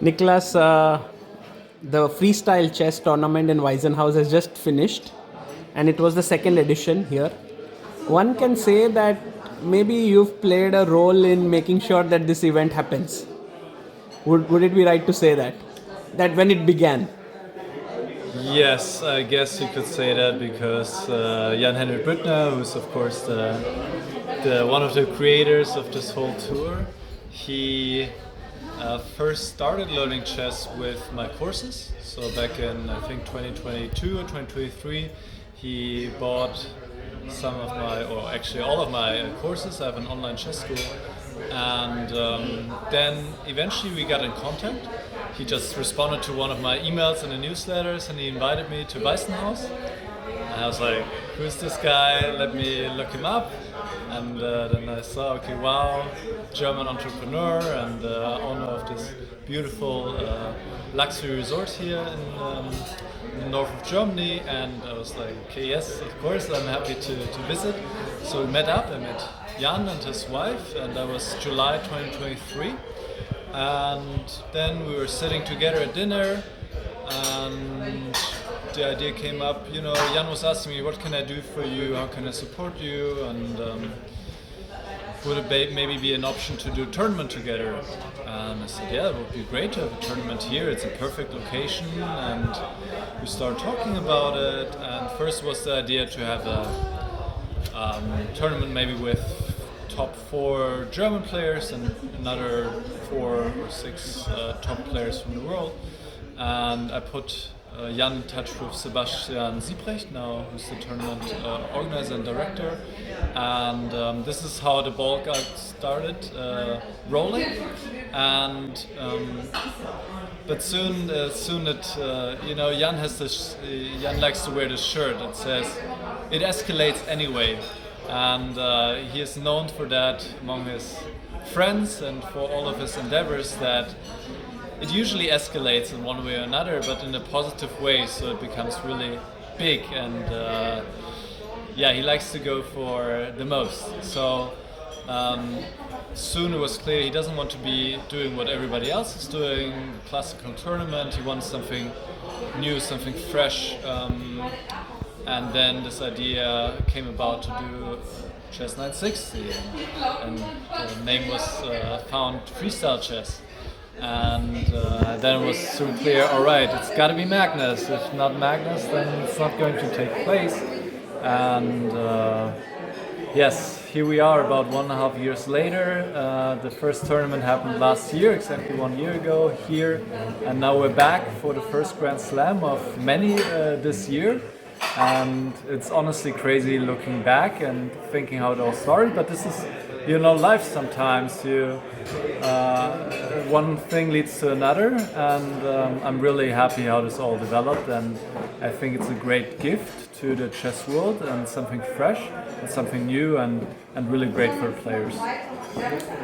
Niclas, the Freestyle Chess tournament in Weissenhaus has just finished, and it was the second edition here. One can say that maybe you've played a role in making sure that this event happens. Would it be right to say that? That when it began? Yes, I guess you could say that because Jan-Henrik Büttner, who's of course the one of the creators of this whole tour, he first started learning chess with my courses. So back in I think 2022 or 2023, he bought some of my, or actually all of my courses. I have an online chess school, and then eventually we got in contact. He just responded to one of my emails in the newsletters, and he invited me to Weissenhaus. And I was like, who's this guy? Let me look him up. And then I saw, okay, wow, German entrepreneur and owner of this beautiful luxury resort here in the north of Germany. And I was like, okay, yes, of course, I'm happy to visit. So we met up. I met Jan and his wife, and that was July 2023. And then we were sitting together at dinner, and the idea came up. You know, Jan was asking me, what can I do for you? How can I support you? And would it maybe be an option to do a tournament together? And I said, yeah, it would be great to have a tournament here. It's a perfect location. And we started talking about it. And first was the idea to have a tournament maybe with top 4 German players and another 4 or 6 top players from the world. And I put Jan in touch with Sebastian Siebrecht, now who's the tournament organizer and director. And this is how the ball got started rolling. And but soon it, you know, Jan has this. Jan likes to wear this shirt that says, "It escalates anyway." And he is known for that among his friends and for all of his endeavors, that it usually escalates in one way or another, but in a positive way, so it becomes really big. And yeah, he likes to go for the most. So soon it was clear he doesn't want to be doing what everybody else is doing, classical tournament. He wants something new, something fresh. And then this idea came about to do Chess 960, and the name was found Freestyle Chess. And then it was soon clear, all right, it's got to be Magnus. If not Magnus, then it's not going to take place. And yes, here we are about 1.5 years later. The first tournament happened last year, exactly 1 year ago here. And now we're back for the first Grand Slam of many this year. And it's honestly crazy looking back and thinking how it all started. But this is, you know, life sometimes. One thing leads to another, and I'm really happy how this all developed. And I think it's a great gift to the chess world, and something fresh and something new, and really great for players.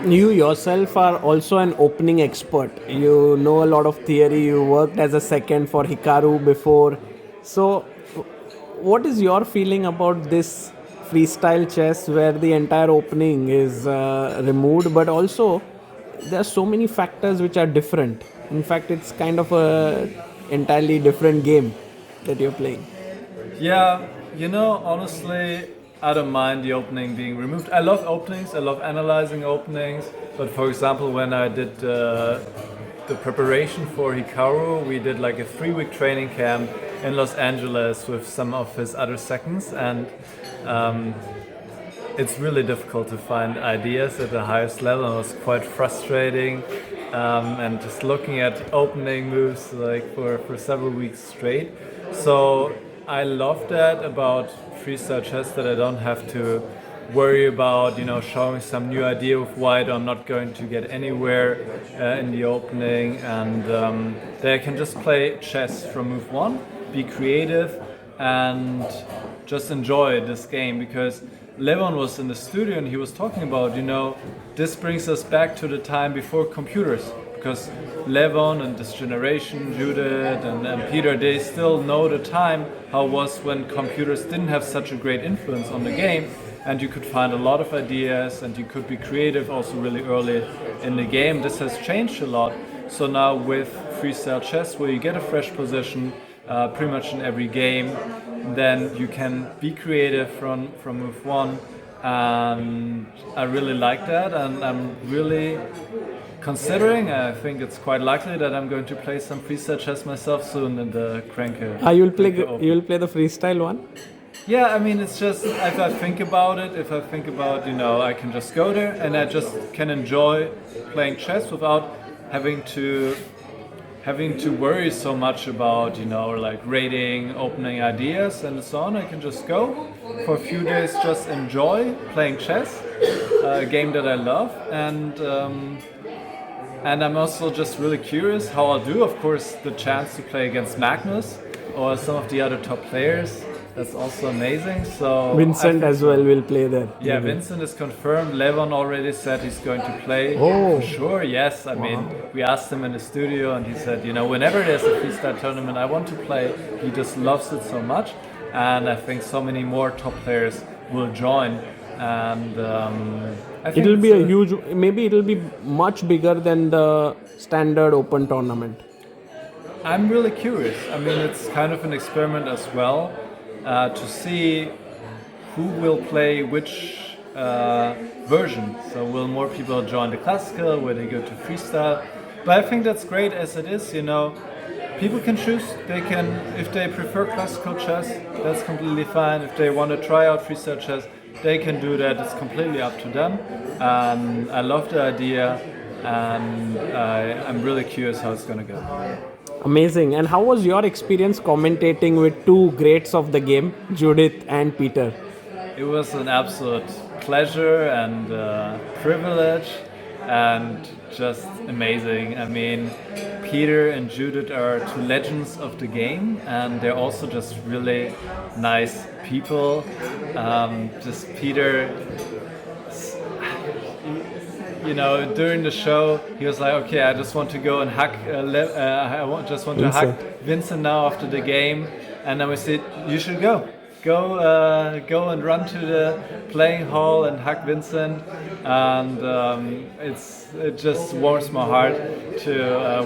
You yourself are also an opening expert. You know a lot of theory. You worked as a second for Hikaru before. So what is your feeling about this freestyle chess where the entire opening is removed, but also there are so many factors which are different? In fact, it's kind of a entirely different game that you're playing. Yeah, you know, honestly, I don't mind the opening being removed. I love openings, I love analyzing openings, but for example, when I did the preparation for Hikaru, we did like a 3-week training camp in Los Angeles with some of his other seconds, and it's really difficult to find ideas at the highest level. It was quite frustrating, and just looking at opening moves like for several weeks straight. So I love that about freestyle chess, that I don't have to worry about, you know, showing some new idea with white. I'm not going to get anywhere in the opening, and that I can just play chess from move 1, be creative, and just enjoy this game. Because Levon was in the studio and he was talking about, you know, this brings us back to the time before computers, because Levon and this generation, Judith and Peter, they still know the time how it was when computers didn't have such a great influence on the game. and you could find a lot of ideas, and you could be creative also really early in the game. This has changed a lot. So now with Freestyle Chess, where you get a fresh position pretty much in every game, then you can be creative from move one. And I really like that, and I'm really considering, I think it's quite likely that I'm going to play some freestyle chess myself soon in the Cranke. You'll play the freestyle one? Yeah, I mean, it's just, if I think about it, I can just go there and I just can enjoy playing chess without having to worry so much about, like rating, opening ideas and so on. I can just go for a few days, just enjoy playing chess, a game that I love, and I'm also just really curious how I'll do. Of course, the chance to play against Magnus or some of the other top players, that's also amazing. So Vincent as well will play there. Yeah, maybe. Vincent is confirmed. Levon already said he's going to play. Oh, for sure, yes. I mean, we asked him in the studio and he said, whenever there's a freestyle tournament I want to play, he just loves it so much. And I think so many more top players will join. And I think it'll be a huge, maybe it'll be much bigger than the standard open tournament. I'm really curious. I mean, it's kind of an experiment as well to see who will play which version. So will more people join the classical, will they go to freestyle? But I think that's great as it is, People can choose. They can, if they prefer classical chess, that's completely fine. If they want to try out freestyle chess, they can do that. It's completely up to them. I love the idea, and I'm really curious how it's going to go. Amazing. And how was your experience commentating with two greats of the game, Judith and Peter? It was an absolute pleasure and privilege, and just amazing. I mean, Peter and Judith are two legends of the game, and they're also just really nice people. Just Peter, during the show, he was like, "Okay, I just want to go and hug. Just want to hug Vincent now after the game." And then we said, "You should go. Go and run to the playing hall and hug Vincent." And it just warms my heart to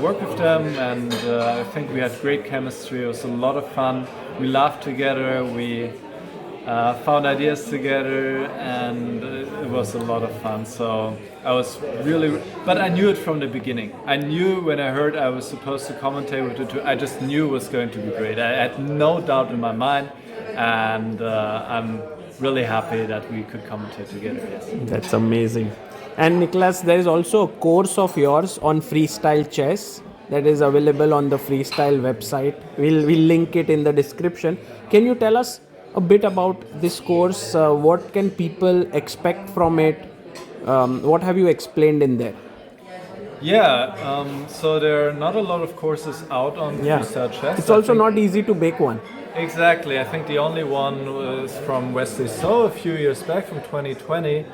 work with them. And I think we had great chemistry. It was a lot of fun. We laughed together. We found ideas together, and it was a lot of fun. So I was really, but I knew it from the beginning. I knew when I heard I was supposed to commentate with the two, I just knew it was going to be great. I had no doubt in my mind, and I'm really happy that we could commentate together. Yes. That's amazing. And Niclas, there is also a course of yours on freestyle chess that is available on the Freestyle website. We'll link it in the description. Can you tell us a bit about this course? What can people expect from it? What have you explained in there? Yeah, so there are not a lot of courses out on Freestyle Chess. It's also not easy to make one. Exactly. I think the only one was from Wesley So a few years back, from 2020.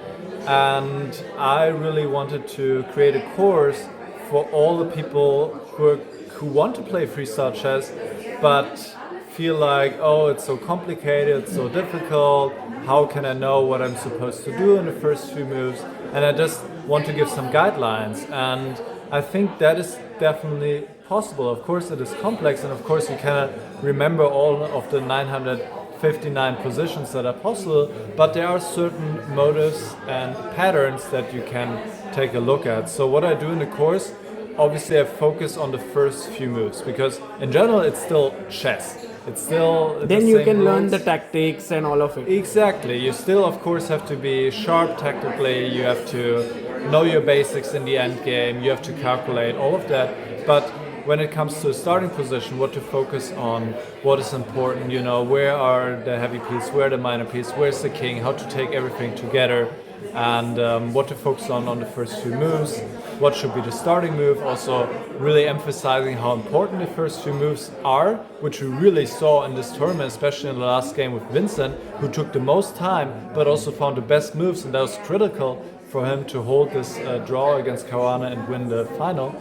And I really wanted to create a course for all the people who want to play freestyle chess, but feel like, oh, it's so complicated, it's so difficult, how can I know what I'm supposed to do in the first few moves? And I just want to give some guidelines, and I think that is definitely possible. Of course it is complex, and of course you cannot remember all of the 959 positions that are possible, but there are certain motives and patterns that you can take a look at. So what I do in the course, obviously I focus on the first few moves, because in general it's still chess. It's still then you can learn the tactics and all of it. Exactly. You still, of course, have to be sharp tactically. You have to know your basics in the end game. You have to calculate all of that. But when it comes to a starting position, what to focus on, what is important, where are the heavy pieces, where are the minor pieces, where's the king, how to take everything together, and what to focus on the first few moves, what should be the starting move, also really emphasizing how important the first few moves are, which we really saw in this tournament, especially in the last game with Vincent, who took the most time, but also found the best moves, and that was critical for him to hold this draw against Caruana and win the final.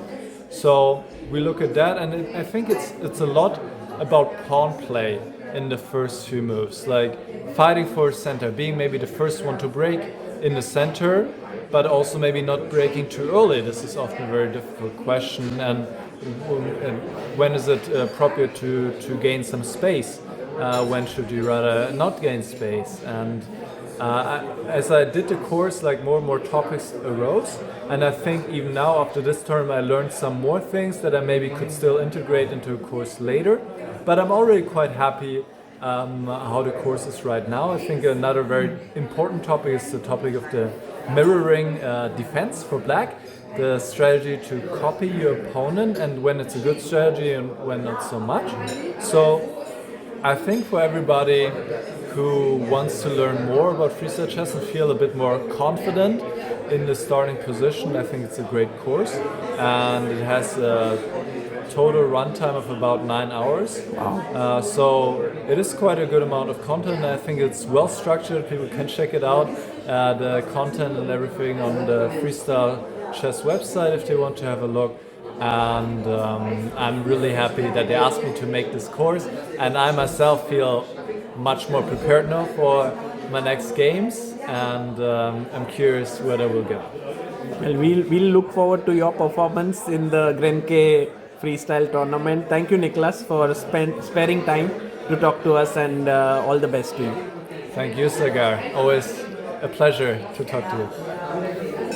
So we look at that, and I think it's a lot about pawn play. in the first few moves, like fighting for center, being maybe the first one to break in the center, but also maybe not breaking too early. This is often a very difficult question. And when is it appropriate to gain some space? When should you rather not gain space? And as I did the course, like more and more topics arose, and I think even now after this term I learned some more things that I maybe could still integrate into a course later. But I'm already quite happy how the course is right now. I think another very important topic is the topic of the mirroring defense for black, the strategy to copy your opponent, and when it's a good strategy and when not so much. So I think for everybody who wants to learn more about freestyle chess and feel a bit more confident in the starting position, I think it's a great course, and it has a total runtime of about 9 hours. Wow. So it is quite a good amount of content. I think it's well structured. People can check it out, the content and everything on the Freestyle Chess website if they want to have a look. And I'm really happy that they asked me to make this course, and I myself feel much more prepared now for my next games, and I'm curious where they will go. Well, we'll look forward to your performance in the Grenke freestyle tournament. Thank you, Niclas, for sparing time to talk to us, and all the best to you. Thank you, Sagar. Always a pleasure to talk to you.